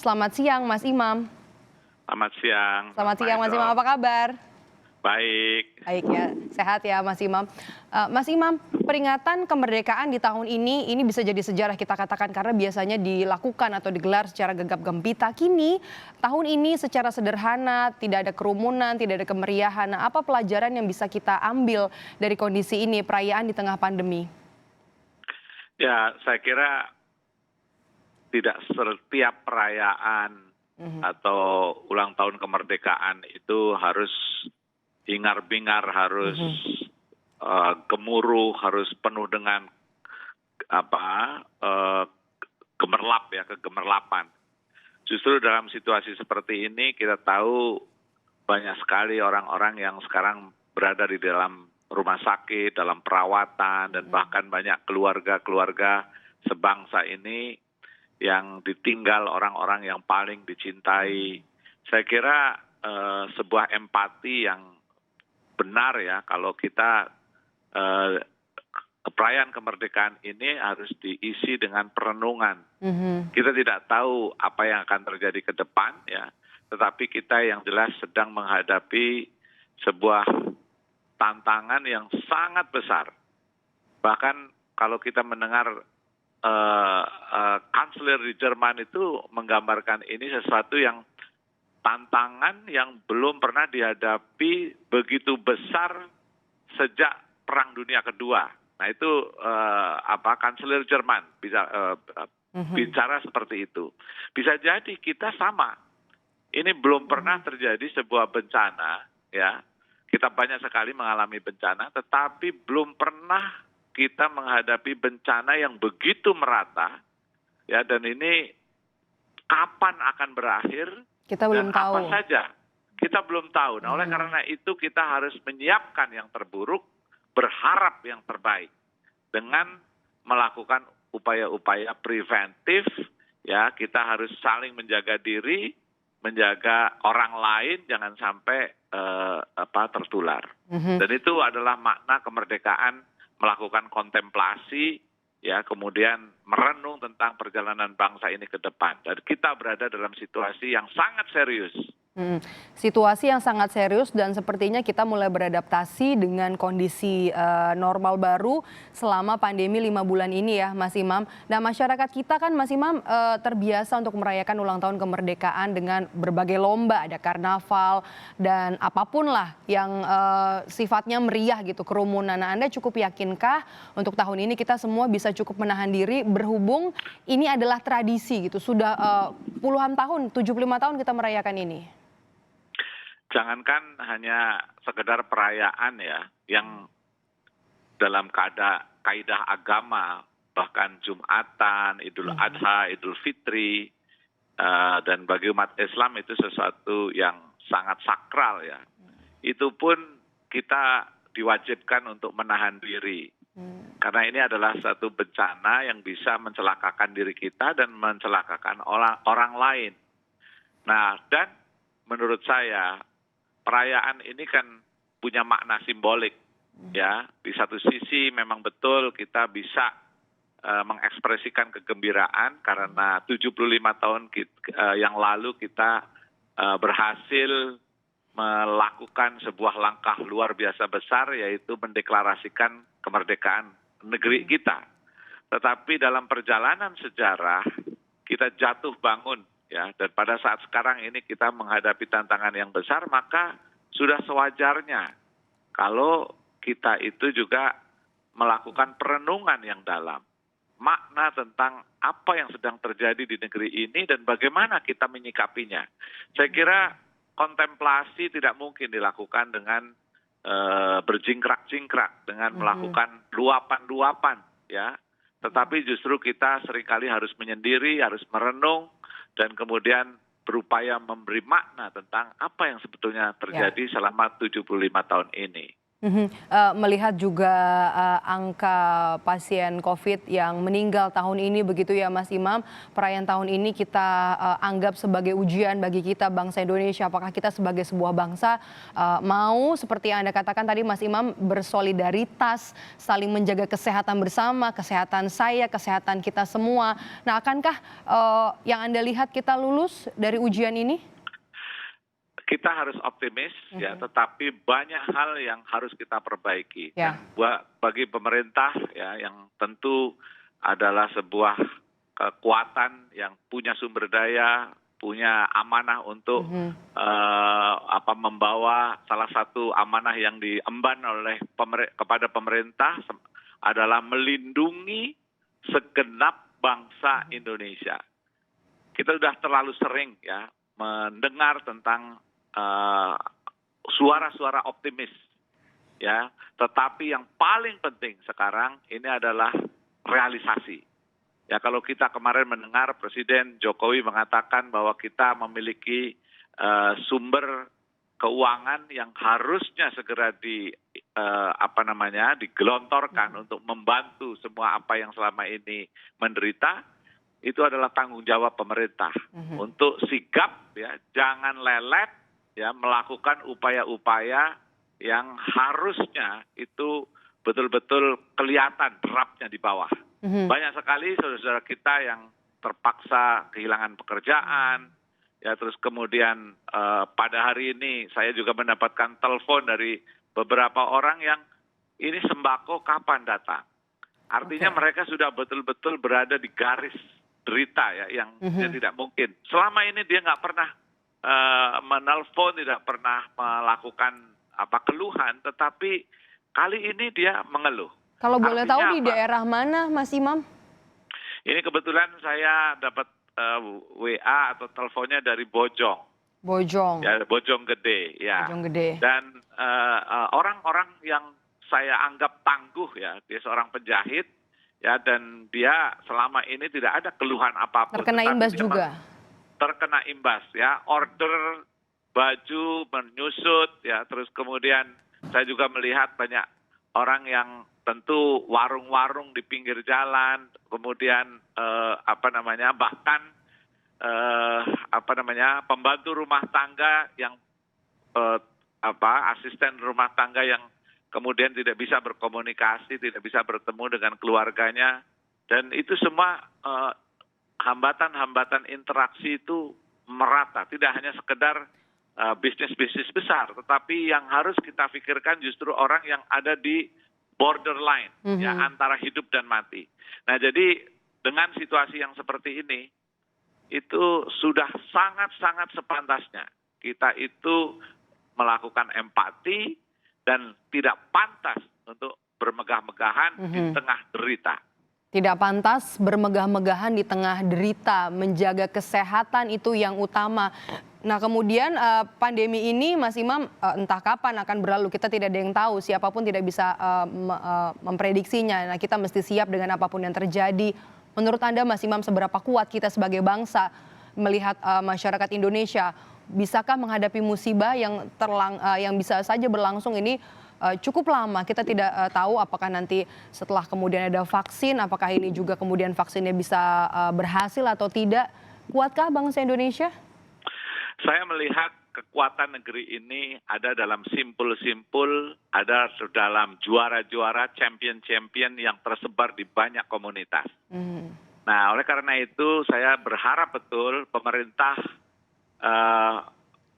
Selamat siang Mas Imam. Selamat siang, Selamat siang Mas Maestro. Imam, apa kabar? Baik. Baik ya, sehat ya Mas Imam. Mas Imam, peringatan kemerdekaan di tahun ini bisa jadi sejarah kita katakan karena biasanya dilakukan atau digelar secara gegap gempita. Kini tahun ini secara sederhana, tidak ada kerumunan, tidak ada kemeriahan. Nah, apa pelajaran yang bisa kita ambil dari kondisi ini, perayaan di tengah pandemi? Ya, saya kira tidak setiap perayaan atau ulang tahun kemerdekaan itu harus hingar-bingar, harus gemuruh, harus penuh dengan gemerlap ya, kegemerlapan. Justru dalam situasi seperti ini kita tahu banyak sekali orang-orang yang sekarang berada di dalam rumah sakit, dalam perawatan, dan bahkan banyak keluarga-keluarga sebangsa ini yang ditinggal orang-orang yang paling dicintai. Saya kira sebuah empati yang benar ya kalau kita perayaan kemerdekaan ini harus diisi dengan perenungan. Kita tidak tahu apa yang akan terjadi ke depan ya, tetapi kita yang jelas sedang menghadapi sebuah tantangan yang sangat besar. Bahkan kalau kita mendengar kanselir di Jerman itu menggambarkan ini sesuatu yang tantangan yang belum pernah dihadapi begitu besar sejak Perang Dunia Kedua. Nah itu kanselir Jerman bisa bicara seperti itu. Bisa jadi kita sama. Ini belum pernah terjadi sebuah bencana, ya. Kita banyak sekali mengalami bencana, tetapi belum pernah kita menghadapi bencana yang begitu merata, ya. Dan ini kapan akan berakhir? Kita belum dan tahu. Apa saja? Kita belum tahu. Nah, oleh karena itu kita harus menyiapkan yang terburuk, berharap yang terbaik dengan melakukan upaya-upaya preventif. Ya, kita harus saling menjaga diri, menjaga orang lain jangan sampai tertular. Dan itu adalah makna kemerdekaan, melakukan kontemplasi, ya, kemudian merenung tentang perjalanan bangsa ini ke depan. Dan kita berada dalam situasi yang sangat serius. Situasi yang sangat serius dan sepertinya kita mulai beradaptasi dengan kondisi normal baru selama pandemi 5 bulan ini ya Mas Imam. Nah masyarakat kita kan Mas Imam terbiasa untuk merayakan ulang tahun kemerdekaan dengan berbagai lomba, ada karnaval dan apapun lah yang sifatnya meriah gitu, kerumunan. Nah Anda cukup yakinkah untuk tahun ini kita semua bisa cukup menahan diri berhubung ini adalah tradisi gitu, sudah puluhan tahun, 75 tahun kita merayakan ini? Jangankan hanya sekedar perayaan ya, yang dalam kaidah agama, bahkan Jumatan, Idul Adha, Idul Fitri, dan bagi umat Islam itu sesuatu yang sangat sakral ya. Itu pun kita diwajibkan untuk menahan diri. Karena ini adalah satu bencana yang bisa mencelakakan diri kita dan mencelakakan orang lain. Nah, dan menurut saya perayaan ini kan punya makna simbolik, ya. Di satu sisi memang betul kita bisa mengekspresikan kegembiraan karena 75 tahun yang lalu kita berhasil melakukan sebuah langkah luar biasa besar, yaitu mendeklarasikan kemerdekaan negeri kita. Tetapi dalam perjalanan sejarah kita jatuh bangun. Ya, dan pada saat sekarang ini kita menghadapi tantangan yang besar, maka sudah sewajarnya kalau kita itu juga melakukan perenungan yang dalam. Makna tentang apa yang sedang terjadi di negeri ini dan bagaimana kita menyikapinya. Saya kira kontemplasi tidak mungkin dilakukan dengan berjingkrak-jingkrak, dengan melakukan luapan-luapan. Ya. Tetapi justru kita seringkali harus menyendiri, harus merenung, dan kemudian berupaya memberi makna tentang apa yang sebetulnya terjadi selama 75 tahun ini. Melihat juga angka pasien COVID yang meninggal tahun ini begitu ya Mas Imam, perayaan tahun ini kita anggap sebagai ujian bagi kita bangsa Indonesia. Apakah kita sebagai sebuah bangsa mau seperti yang Anda katakan tadi Mas Imam bersolidaritas, saling menjaga kesehatan bersama, kesehatan saya, kesehatan kita semua. Nah, akankah yang Anda lihat kita lulus dari ujian ini? Kita harus optimis ya, tetapi banyak hal yang harus kita perbaiki. Ya. Bagi pemerintah ya, yang tentu adalah sebuah kekuatan yang punya sumber daya, punya amanah untuk membawa salah satu amanah yang diemban oleh kepada pemerintah adalah melindungi segenap bangsa Indonesia. Kita sudah terlalu sering ya mendengar tentang suara-suara optimis ya, tetapi yang paling penting sekarang ini adalah realisasi. Ya, kalau kita kemarin mendengar Presiden Jokowi mengatakan bahwa kita memiliki sumber keuangan yang harusnya segera digelontorkan untuk membantu semua apa yang selama ini menderita, itu adalah tanggung jawab pemerintah untuk sigap ya, jangan lelet ya, melakukan upaya-upaya yang harusnya itu betul-betul kelihatan derapnya di bawah. Banyak sekali saudara-saudara kita yang terpaksa kehilangan pekerjaan, ya, terus kemudian pada hari ini saya juga mendapatkan telepon dari beberapa orang yang ini sembako kapan datang. Artinya mereka sudah betul-betul berada di garis derita ya, yang tidak mungkin. Selama ini dia nggak pernah menelpon, tidak pernah melakukan keluhan, tetapi kali ini dia mengeluh. Kalau boleh tahu di apa? daerah mana Mas Imam? Ini kebetulan saya dapat WA atau teleponnya dari Bojong. Bojong. Ya, Bojong Gede ya. Bojong Gede. Dan orang-orang yang saya anggap tangguh ya, dia seorang penjahit ya, dan dia selama ini tidak ada keluhan apapun. Terkena imbas juga. Terkena imbas ya, order baju menyusut ya, terus kemudian saya juga melihat banyak orang yang tentu warung-warung di pinggir jalan, kemudian bahkan pembantu rumah tangga yang asisten rumah tangga yang kemudian tidak bisa berkomunikasi, tidak bisa bertemu dengan keluarganya, dan itu semua hambatan-hambatan interaksi itu merata, tidak hanya sekedar bisnis-bisnis besar, tetapi yang harus kita pikirkan justru orang yang ada di borderline ya, antara hidup dan mati. Nah, jadi dengan situasi yang seperti ini itu sudah sangat-sangat sepantasnya kita itu melakukan empati dan tidak pantas untuk bermegah-megahan di tengah derita. Tidak pantas bermegah-megahan di tengah derita, menjaga kesehatan itu yang utama. Nah, kemudian pandemi ini Mas Imam entah kapan akan berlalu, kita tidak ada yang tahu, siapapun tidak bisa memprediksinya. Nah, kita mesti siap dengan apapun yang terjadi. Menurut Anda Mas Imam, seberapa kuat kita sebagai bangsa melihat masyarakat Indonesia, bisakah menghadapi musibah yang bisa saja berlangsung ini cukup lama? Kita tidak tahu apakah nanti setelah kemudian ada vaksin, apakah ini juga kemudian vaksinnya bisa berhasil atau tidak. Kuatkah bangsa Indonesia? Saya melihat kekuatan negeri ini ada dalam simpul-simpul, ada dalam juara-juara, champion-champion yang tersebar di banyak komunitas. Nah, oleh karena itu saya berharap betul pemerintah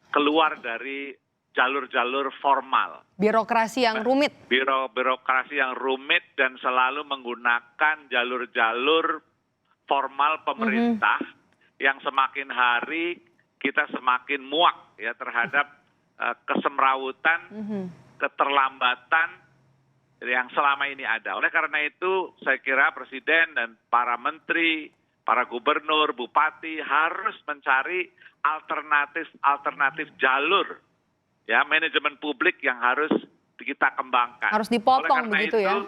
keluar dari jalur-jalur formal. Birokrasi yang rumit. Birokrasi yang rumit dan selalu menggunakan jalur-jalur formal pemerintah yang semakin hari kita semakin muak ya terhadap kesemrawutan, keterlambatan yang selama ini ada. Oleh karena itu saya kira Presiden dan para menteri, para gubernur, bupati harus mencari alternatif jalur ya, manajemen publik yang harus kita kembangkan. Harus dipotong begitu ya?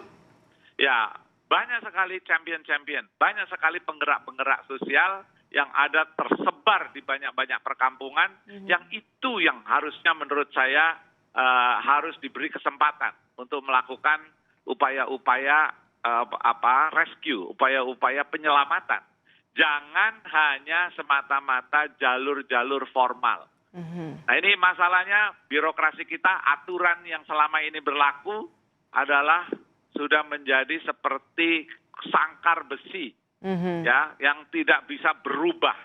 Ya, banyak sekali champion-champion, banyak sekali penggerak-penggerak sosial yang ada tersebar di banyak-banyak perkampungan, yang itu yang harusnya menurut saya harus diberi kesempatan untuk melakukan upaya-upaya rescue, upaya-upaya penyelamatan. Jangan hanya semata-mata jalur-jalur formal. Nah ini masalahnya birokrasi kita, aturan yang selama ini berlaku adalah sudah menjadi seperti sangkar besi, ya, yang tidak bisa berubah.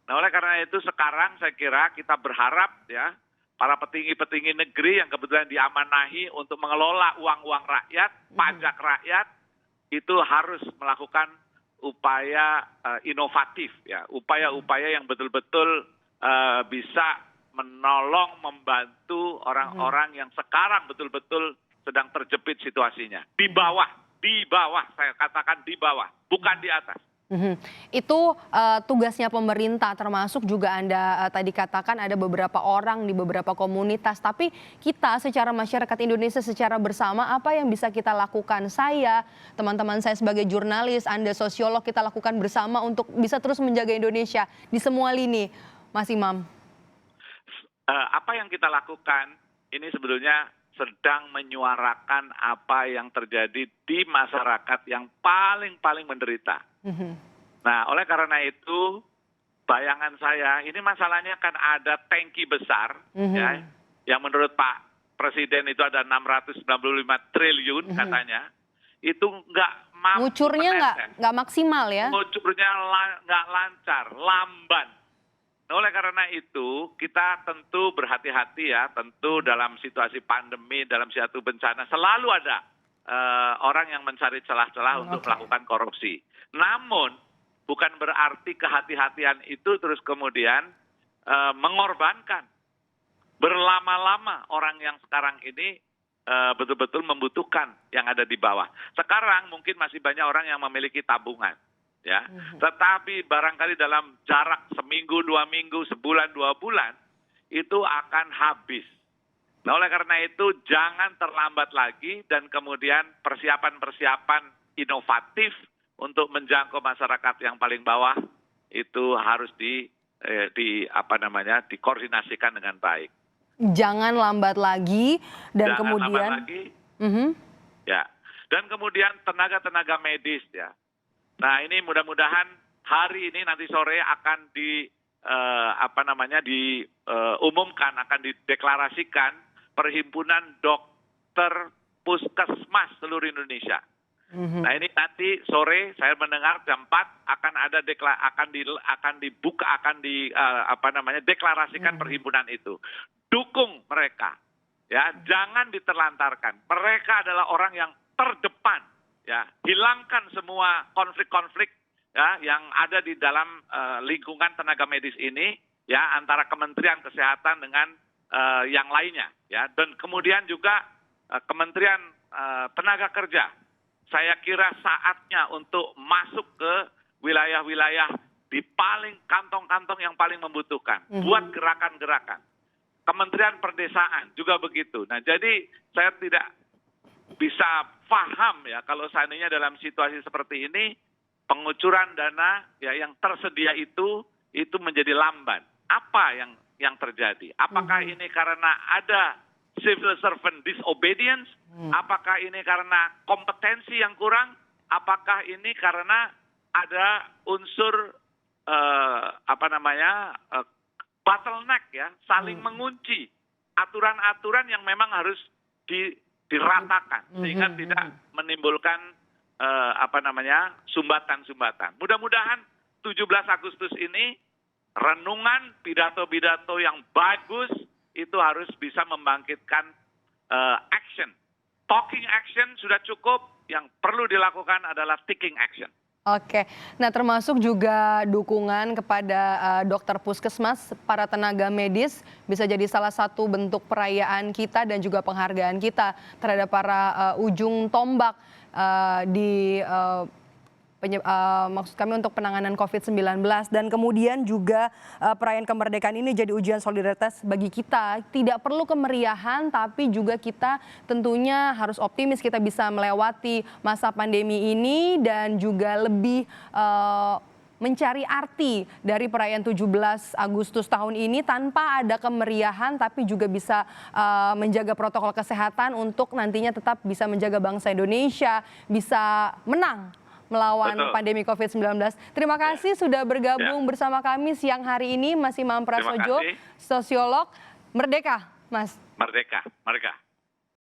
Nah oleh karena itu sekarang saya kira kita berharap ya para petinggi-petinggi negeri yang kebetulan diamanahi untuk mengelola uang-uang rakyat, pajak rakyat, itu harus melakukan upaya inovatif, ya, upaya-upaya yang betul-betul bisa menolong, membantu orang-orang yang sekarang betul-betul sedang terjepit situasinya. Di bawah, saya katakan di bawah, bukan di atas. Itu tugasnya pemerintah, termasuk juga Anda tadi katakan ada beberapa orang di beberapa komunitas. Tapi kita secara masyarakat Indonesia secara bersama apa yang bisa kita lakukan? Saya, teman-teman saya sebagai jurnalis, Anda sosiolog, kita lakukan bersama untuk bisa terus menjaga Indonesia di semua lini, Mas Imam. Apa yang kita lakukan ini sebetulnya sedang menyuarakan apa yang terjadi di masyarakat yang paling menderita. Nah, oleh karena itu, bayangan saya, ini masalahnya kan ada tangki besar, ya, yang menurut Pak Presiden itu ada 695 triliun katanya, itu nggak mampu Ngucurnya nggak maksimal ya? Ngucurnya nggak lancar, lamban. Nah, oleh karena itu, kita tentu berhati-hati ya, tentu dalam situasi pandemi, dalam situasi bencana, selalu ada orang yang mencari celah-celah untuk melakukan korupsi. Namun, bukan berarti kehati-hatian itu terus kemudian mengorbankan berlama-lama orang yang sekarang ini betul-betul membutuhkan yang ada di bawah. Sekarang mungkin masih banyak orang yang memiliki tabungan, ya. Tetapi barangkali dalam jarak seminggu, 2 minggu, sebulan, 2 bulan itu akan habis. Nah, oleh karena itu jangan terlambat lagi dan kemudian persiapan-persiapan inovatif untuk menjangkau masyarakat yang paling bawah itu harus dikoordinasikan dengan baik. Jangan lambat lagi dan jangan kemudian lambat lagi. Ya. Dan kemudian tenaga-tenaga medis ya. Nah, ini mudah-mudahan hari ini nanti sore akan diumumkan, akan dideklarasikan Perhimpunan Dokter Puskesmas seluruh Indonesia. Nah ini nanti sore saya mendengar jam 4 akan ada deklarasikan perhimpunan itu. Dukung mereka, ya, jangan diterlantarkan. Mereka adalah orang yang terdepan, ya, hilangkan semua konflik-konflik ya yang ada di dalam lingkungan tenaga medis ini, ya, antara Kementerian Kesehatan dengan yang lainnya, ya, dan kemudian juga Kementerian Tenaga Kerja. Saya kira saatnya untuk masuk ke wilayah-wilayah di paling kantong-kantong yang paling membutuhkan, buat gerakan-gerakan. Kementerian Perdesaan juga begitu. Nah, jadi saya tidak bisa paham ya kalau seandainya dalam situasi seperti ini pengucuran dana ya yang tersedia itu menjadi lamban. Apa yang terjadi? Apakah ini karena ada civil servant disobedience? Apakah ini karena kompetensi yang kurang? Apakah ini karena ada unsur bottleneck ya, saling mengunci aturan-aturan yang memang harus diratakan sehingga tidak menimbulkan sumbatan-sumbatan. Mudah-mudahan 17 Agustus ini renungan pidato-pidato yang bagus itu harus bisa membangkitkan action. Talking action sudah cukup, yang perlu dilakukan adalah taking action. Oke, nah termasuk juga dukungan kepada dokter puskesmas, para tenaga medis bisa jadi salah satu bentuk perayaan kita dan juga penghargaan kita terhadap para ujung tombak maksud kami untuk penanganan COVID-19 dan kemudian juga perayaan kemerdekaan ini jadi ujian solidaritas bagi kita. Tidak perlu kemeriahan tapi juga kita tentunya harus optimis kita bisa melewati masa pandemi ini dan juga lebih mencari arti dari perayaan 17 Agustus tahun ini tanpa ada kemeriahan tapi juga bisa menjaga protokol kesehatan untuk nantinya tetap bisa menjaga bangsa Indonesia bisa menang melawan pandemi COVID-19. Terima kasih sudah bergabung bersama kami siang hari ini Mas Imam Prasojo, sosiolog. Merdeka, Mas. Merdeka, merdeka.